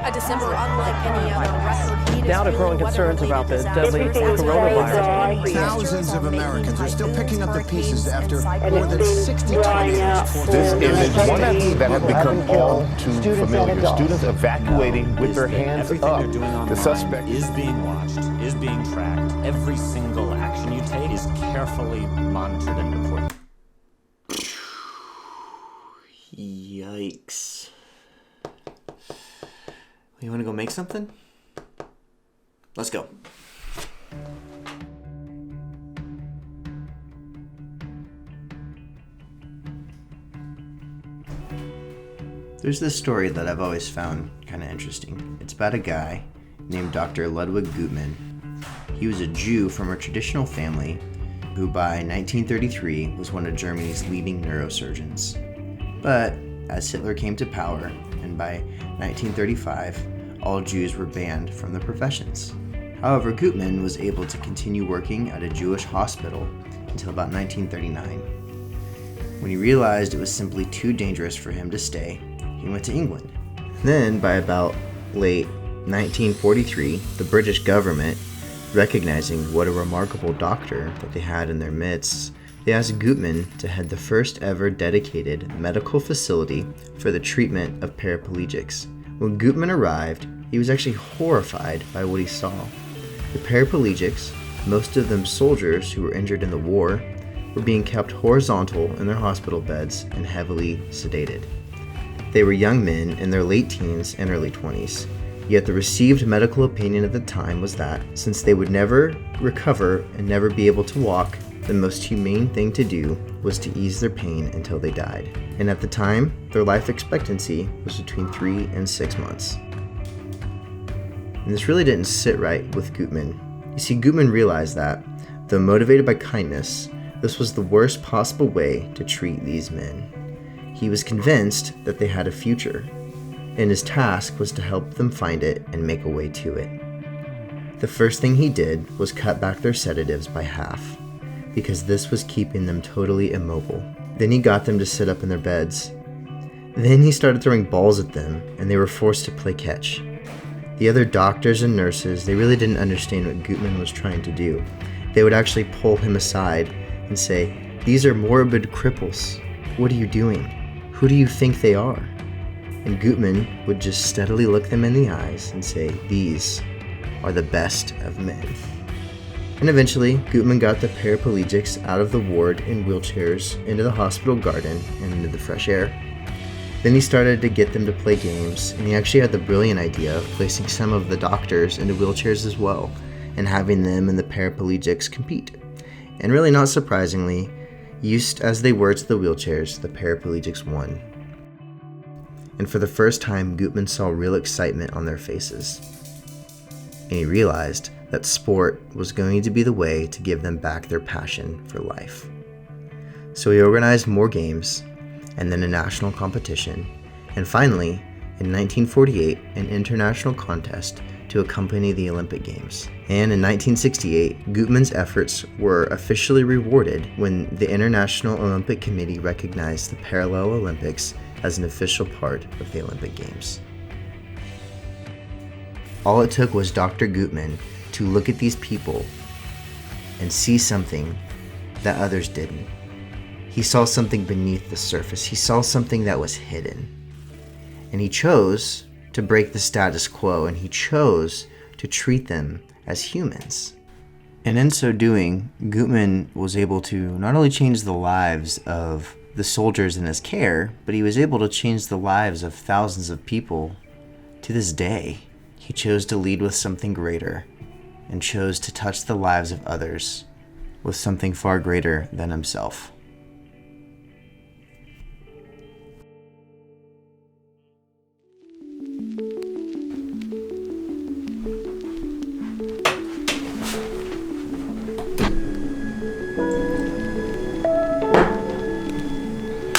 A December unlike any other record heat. Now to growing concerns about the deadly coronavirus. Thousands of Americans are still picking up the pieces after more than 60 tornadoes. This image, one that have become all too familiar. Students evacuating with their hands Everything up. they're doing online The suspect is being watched, is being tracked. Every single action you take is carefully monitored and reported. Yikes. You want to go make something? Let's go. There's this story that I've always found kind of interesting. It's about a guy named Dr. Ludwig Gutmann. He was a Jew from a traditional family who by 1933 was one of Germany's leading neurosurgeons. But as Hitler came to power, and by 1935, all Jews were banned from the professions. However, Gutmann was able to continue working at a Jewish hospital until about 1939. When he realized it was simply too dangerous for him to stay, he went to England. Then, by about late 1943, the British government, recognizing what a remarkable doctor that they had in their midst, they asked Gutmann to head the first ever dedicated medical facility for the treatment of paraplegics. When Gutmann arrived, he was actually horrified by what he saw. The paraplegics, most of them soldiers who were injured in the war, were being kept horizontal in their hospital beds and heavily sedated. They were young men in their late teens and early 20s, yet the received medical opinion at the time was that, since they would never recover and never be able to walk, the most humane thing to do was to ease their pain until they died. And at the time, their life expectancy was between 3 and 6 months. And this really didn't sit right with Gutmann. You see, Gutmann realized that, though motivated by kindness, this was the worst possible way to treat these men. He was convinced that they had a future, and his task was to help them find it and make a way to it. The first thing he did was cut back their sedatives by half, because this was keeping them totally immobile. Then he got them to sit up in their beds. Then he started throwing balls at them, and they were forced to play catch. The other doctors and nurses, they really didn't understand what Gutmann was trying to do. They would actually pull him aside and say, "These are morbid cripples. What are you doing? Who do you think they are?" And Gutmann would just steadily look them in the eyes and say, "These are the best of men." And eventually, Gutmann got the paraplegics out of the ward in wheelchairs into the hospital garden and into the fresh air. Then he started to get them to play games, and he actually had the brilliant idea of placing some of the doctors into wheelchairs as well, and having them and the paraplegics compete. And really not surprisingly, used as they were to the wheelchairs, the paraplegics won. And for the first time, Gutmann saw real excitement on their faces. And he realized that sport was going to be the way to give them back their passion for life. So he organized more games, and then a national competition, and finally, in 1948, an international contest to accompany the Olympic Games. And in 1968, Gutmann's efforts were officially rewarded when the International Olympic Committee recognized the Parallel Olympics as an official part of the Olympic Games. All it took was Dr. Gutmann to look at these people and see something that others didn't. He saw something beneath the surface. He saw something that was hidden. And he chose to break the status quo, and he chose to treat them as humans. And in so doing, Gutmann was able to not only change the lives of the soldiers in his care, but he was able to change the lives of thousands of people to this day. He chose to lead with something greater and chose to touch the lives of others with something far greater than himself.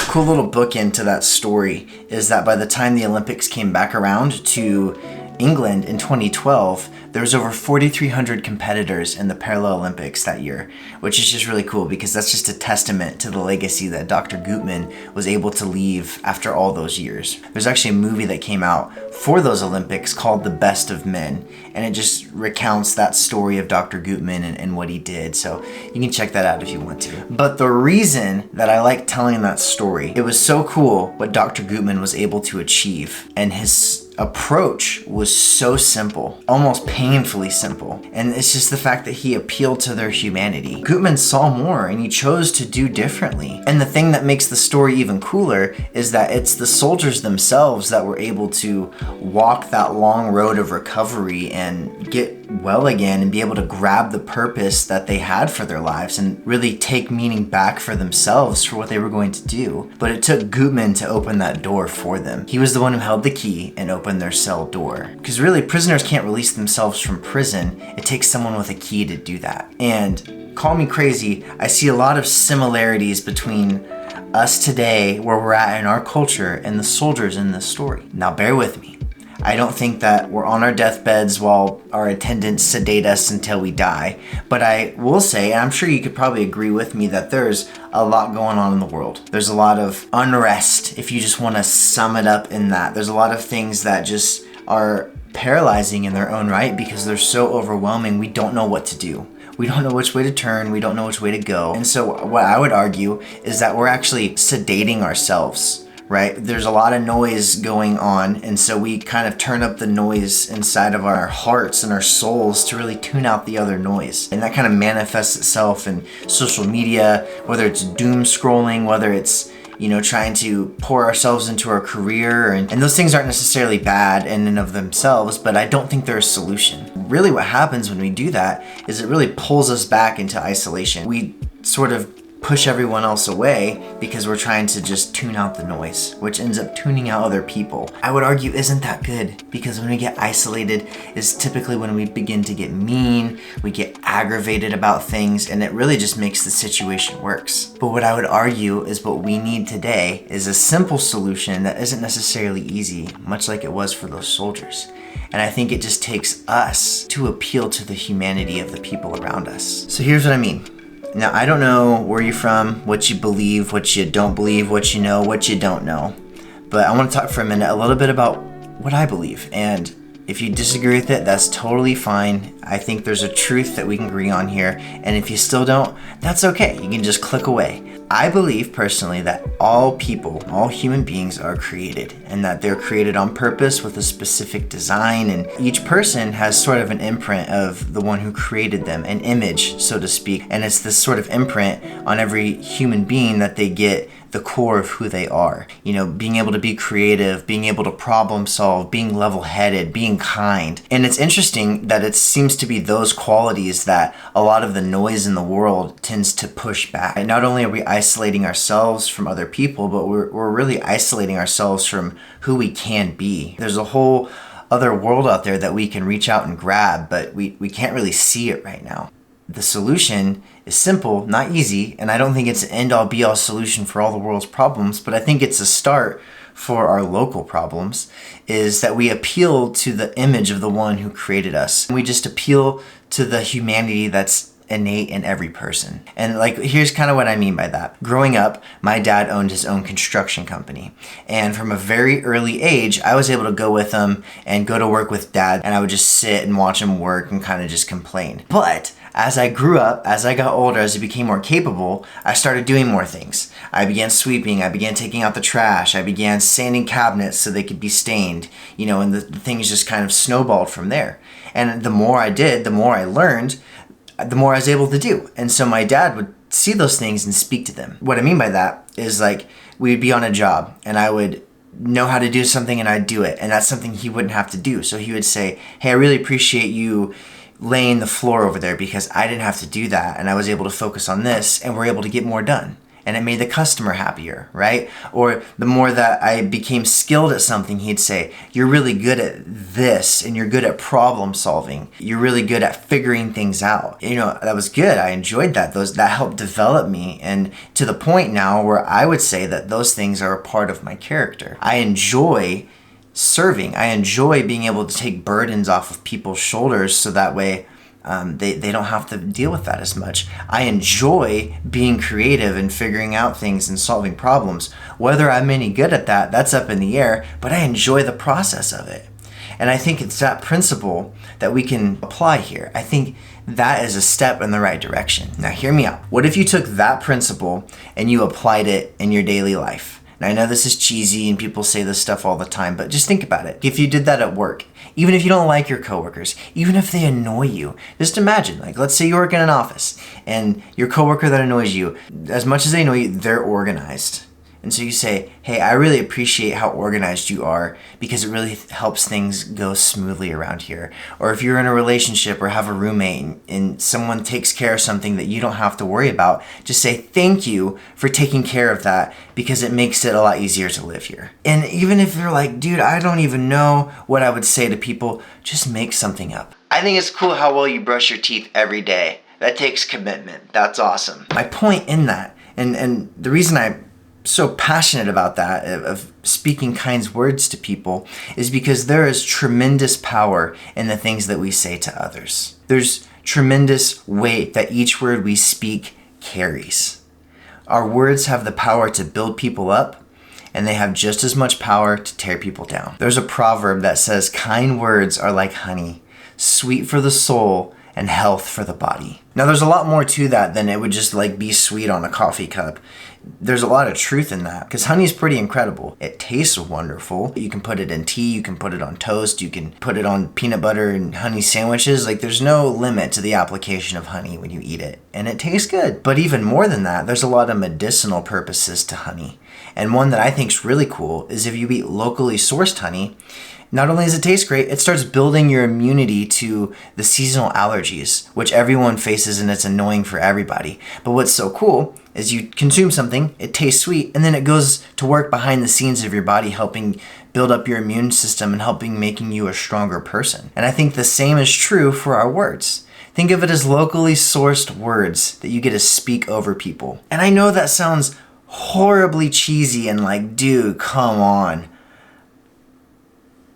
Cool little bookend to that story is that by the time the Olympics came back around to England in 2012, there was over 4,300 competitors in the Parallel Olympics that year, which is just really cool because that's just a testament to the legacy that Dr. Gutmann was able to leave after all those years. There's actually a movie that came out for those Olympics called The Best of Men, and it just recounts that story of Dr. Gutmann and what he did, so you can check that out if you want to. But the reason that I like telling that story, it was so cool what Dr. Gutmann was able to achieve, and his approach was so simple, almost painfully simple. And it's just the fact that he appealed to their humanity. Gutmann saw more and he chose to do differently. And the thing that makes the story even cooler is that it's the soldiers themselves that were able to walk that long road of recovery and get well again and be able to grab the purpose that they had for their lives and really take meaning back for themselves for what they were going to do. But it took Gutmann to open that door for them. He was the one who held the key and opened their cell door. Because really, prisoners can't release themselves from prison. It takes someone with a key to do that. And call me crazy, I see a lot of similarities between us today, where we're at in our culture, and the soldiers in this story. Now bear with me. I don't think that we're on our deathbeds while our attendants sedate us until we die. But I will say, and I'm sure you could probably agree with me, that there's a lot going on in the world. There's a lot of unrest, if you just want to sum it up in that. There's a lot of things that just are paralyzing in their own right because they're so overwhelming, we don't know what to do. We don't know which way to turn, we don't know which way to go. And so what I would argue is that we're actually sedating ourselves. Right? There's a lot of noise going on, and so we kind of turn up the noise inside of our hearts and our souls to really tune out the other noise. And that kind of manifests itself in social media, whether it's doom scrolling, whether it's, trying to pour ourselves into our career, and those things aren't necessarily bad in and of themselves, but I don't think they're a solution. Really what happens when we do that is it really pulls us back into isolation. We sort of push everyone else away because we're trying to just tune out the noise, which ends up tuning out other people. I would argue isn't that good, because when we get isolated is typically when we begin to get mean, we get aggravated about things, and it really just makes the situation worse. But what I would argue is what we need today is a simple solution that isn't necessarily easy, much like it was for those soldiers. And I think it just takes us to appeal to the humanity of the people around us. So here's what I mean. Now, I don't know where you're from, what you believe, what you don't believe, what you know, what you don't know. But I want to talk for a minute a little bit about what I believe. And if you disagree with it, that's totally fine. I think there's a truth that we can agree on here. And if you still don't, that's okay. You can just click away. I believe personally that all people, all human beings are created, and that they're created on purpose with a specific design, and each person has sort of an imprint of the one who created them, an image, so to speak. And it's this sort of imprint on every human being that they get the core of who they are. Being able to be creative, being able to problem solve, being level-headed, being kind. And it's interesting that it seems to be those qualities that a lot of the noise in the world tends to push back. And not only are we isolating ourselves from other people, but we're really isolating ourselves from who we can be. There's a whole other world out there that we can reach out and grab, but we can't really see it right now. The solution is simple, not easy, and I don't think it's an end-all be-all solution for all the world's problems, but I think it's a start for our local problems, is that we appeal to the image of the one who created us. We just appeal to the humanity that's innate in every person. And here's kind of what I mean by that. Growing up, my dad owned his own construction company. And from a very early age, I was able to go with him and go to work with dad, and I would just sit and watch him work and kind of just complain. But as I grew up, as I got older, as I became more capable, I started doing more things. I began sweeping, I began taking out the trash, I began sanding cabinets so they could be stained, and the things just kind of snowballed from there. And the more I did, the more I learned, the more I was able to do. And so my dad would see those things and speak to them. What I mean by that is we'd be on a job and I would know how to do something and I'd do it. And that's something he wouldn't have to do. So he would say, hey, I really appreciate you laying the floor over there because I didn't have to do that and I was able to focus on this and we're able to get more done. And it made the customer happier, right? Or the more that I became skilled at something, he'd say, you're really good at this and you're good at problem solving. You're really good at figuring things out. That was good. I enjoyed that. That helped develop me, and to the point now where I would say that those things are a part of my character. I enjoy serving. I enjoy being able to take burdens off of people's shoulders so that way they don't have to deal with that as much. I enjoy being creative and figuring out things and solving problems. Whether I'm any good at that, that's up in the air, but I enjoy the process of it. And I think it's that principle that we can apply here. I think that is a step in the right direction. Now hear me out. What if you took that principle and you applied it in your daily life? Now I know this is cheesy and people say this stuff all the time, but just think about it. If you did that at work, even if you don't like your coworkers, even if they annoy you, just imagine, like let's say you work in an office and your coworker that annoys you, as much as they annoy you, they're organized. And so you say, hey, I really appreciate how organized you are because it really helps things go smoothly around here. Or if you're in a relationship or have a roommate and someone takes care of something that you don't have to worry about, just say thank you for taking care of that because it makes it a lot easier to live here. And even if they're like, dude, I don't even know what I would say to people, just make something up. I think it's cool how well you brush your teeth every day. That takes commitment. That's awesome. My point in that, and the reason I'm so passionate about that, of speaking kind words to people, is because there is tremendous power in the things that we say to others. There's tremendous weight that each word we speak carries. Our words have the power to build people up, and they have just as much power to tear people down. There's a proverb that says, kind words are like honey, sweet for the soul and health for the body. Now there's a lot more to that than it would just like be sweet on a coffee cup. There's a lot of truth in that because honey is pretty incredible. It tastes wonderful. You can put it in tea, you can put it on toast, you can put it on peanut butter and honey sandwiches. Like there's no limit to the application of honey when you eat it, and it tastes good. But even more than that, there's a lot of medicinal purposes to honey. And one that I think is really cool is if you eat locally sourced honey, not only does it taste great, it starts building your immunity to the seasonal allergies, which everyone faces and it's annoying for everybody. But what's so cool is you consume something, it tastes sweet, and then it goes to work behind the scenes of your body, helping build up your immune system and helping making you a stronger person. And I think the same is true for our words. Think of it as locally sourced words that you get to speak over people. And I know that sounds horribly cheesy and like, dude, come on.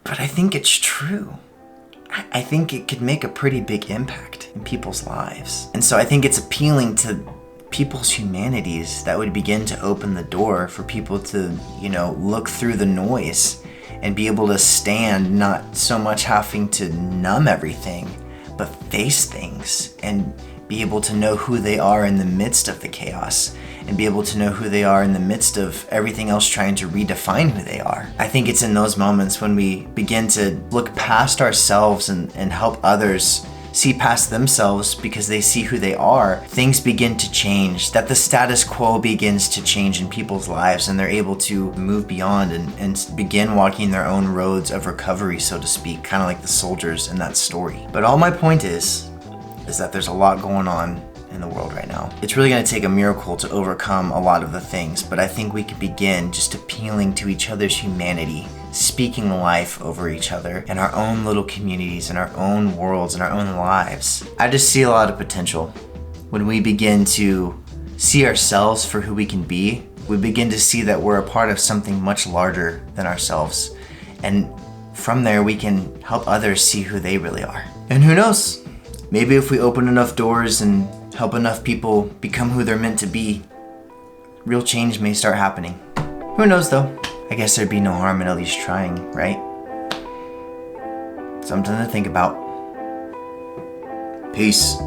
But I think it's true. I think it could make a pretty big impact in people's lives. And so I think it's appealing to people's humanities that would begin to open the door for people to, look through the noise and be able to stand, not so much having to numb everything, but face things and be able to know who they are in the midst of the chaos and be able to know who they are in the midst of everything else trying to redefine who they are. I think it's in those moments when we begin to look past ourselves and help others see past themselves because they see who they are, things begin to change, that the status quo begins to change in people's lives and they're able to move beyond and begin walking their own roads of recovery, so to speak, kind of like the soldiers in that story. But all my point is that there's a lot going on in the world right now. It's really going to take a miracle to overcome a lot of the things, but I think we can begin just appealing to each other's humanity, speaking life over each other in our own little communities, in our own worlds, in our own lives. I just see a lot of potential. When we begin to see ourselves for who we can be, we begin to see that we're a part of something much larger than ourselves. And from there, we can help others see who they really are. And who knows? Maybe if we open enough doors and help enough people become who they're meant to be, real change may start happening. Who knows though? I guess there'd be no harm in at least trying, right? Something to think about. Peace.